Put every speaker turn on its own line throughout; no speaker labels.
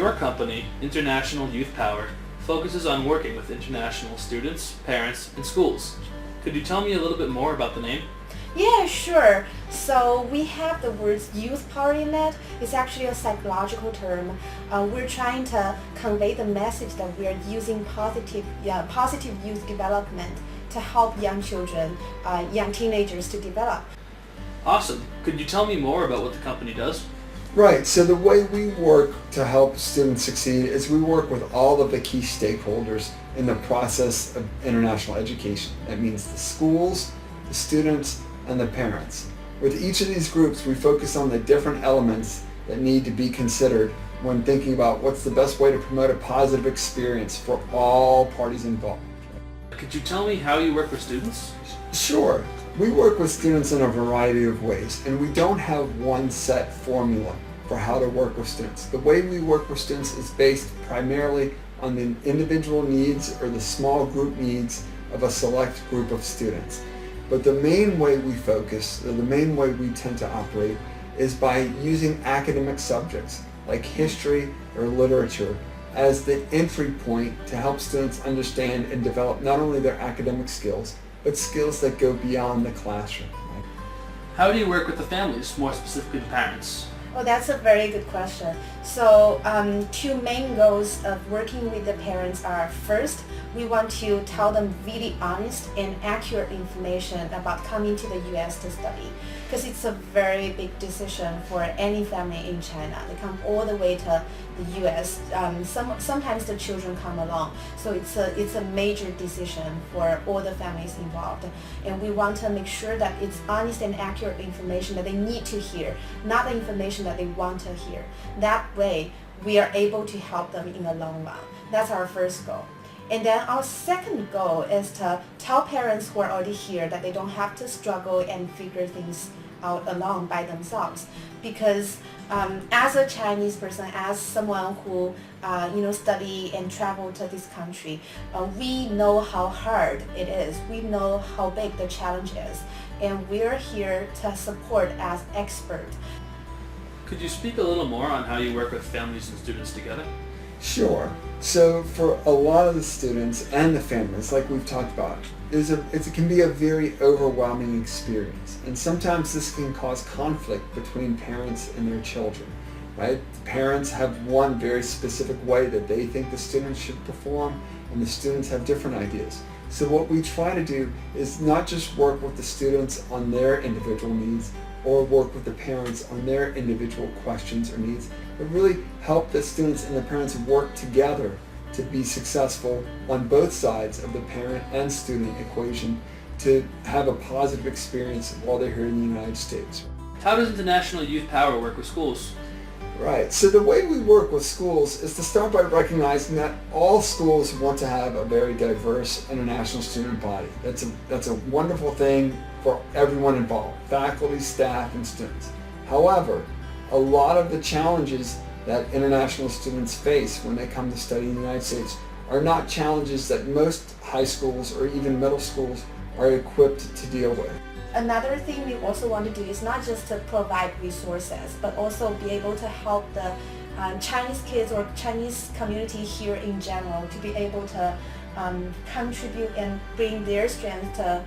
Your company, International Youth Power, focuses on working with international students, parents, and schools. Could you tell me a little bit more about the name?
Yeah, sure. So we have the words youth power in it. It's actually a psychological term. We're trying to convey the message that we are using positive youth development to help young children, young teenagers to develop.
Awesome. Could you tell me more about what the company does?
Right, so the way we work to help students succeed is we work with all of the key stakeholders in the process of international education. That means the schools, the students, and the parents. With each of these groups, we focus on the different elements that need to be considered when thinking about what's the best way to promote a positive experience for all parties involved.
Could you tell me how you work with students?
Sure. We work with students in a variety of ways, and we don't have one set formula for how to work with students. The way we work with students is based primarily on the individual needs or the small group needs of a select group of students. But the main way we focus, or the main way we tend to operate, is by using academic subjects like history or literature as the entry point to help students understand and develop not only their academic skills, but skills that go beyond the classroom.
How do you work with the families, more specifically the parents?
Oh, that's a very good question. So two main goals of working with the parents are, first, we want to tell them really honest and accurate information about coming to the US to study, because it's a very big decision for any family in China. They come all the way to the US. Sometimes the children come along, so it's a major decision for all the families involved. And we want to make sure that it's honest and accurate information that they need to hear, not the information that they want to hear. That way, we are able to help them in the long run. That's our first goal. And then our second goal is to tell parents who are already here that they don't have to struggle and figure things out alone by themselves. Because as a Chinese person, as someone who study and travel to this country, we know how hard it is. We know how big the challenge is. And we're here to support as experts.
Could you speak a little more on how you work with families and students together?
Sure. So for a lot of the students and the families, like we've talked about, it can be a very overwhelming experience. And sometimes this can cause conflict between parents and their children, right? Parents have one very specific way that they think the students should perform, and the students have different ideas. So what we try to do is not just work with the students on their individual needs, or work with the parents on their individual questions or needs, but really help the students and the parents work together to be successful on both sides of the parent and student equation to have a positive experience while they're here in the United States.
How does International Youth Power work with schools?
Right, so the way we work with schools is to start by recognizing that all schools want to have a very diverse international student body. That's a wonderful thing for everyone involved, faculty, staff, and students. However, a lot of the challenges that international students face when they come to study in the United States are not challenges that most high schools or even middle schools are equipped to deal with.
Another thing we also want to do is not just to provide resources, but also be able to help the Chinese kids or Chinese community here in general to be able to contribute and bring their strength to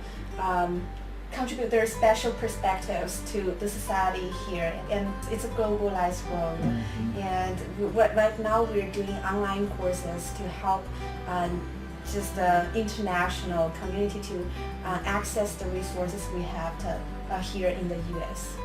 contribute their special perspectives to the society here. And it's a globalized world. Mm-hmm. And right now we're doing online courses to help just the international community to access the resources we have here in the US.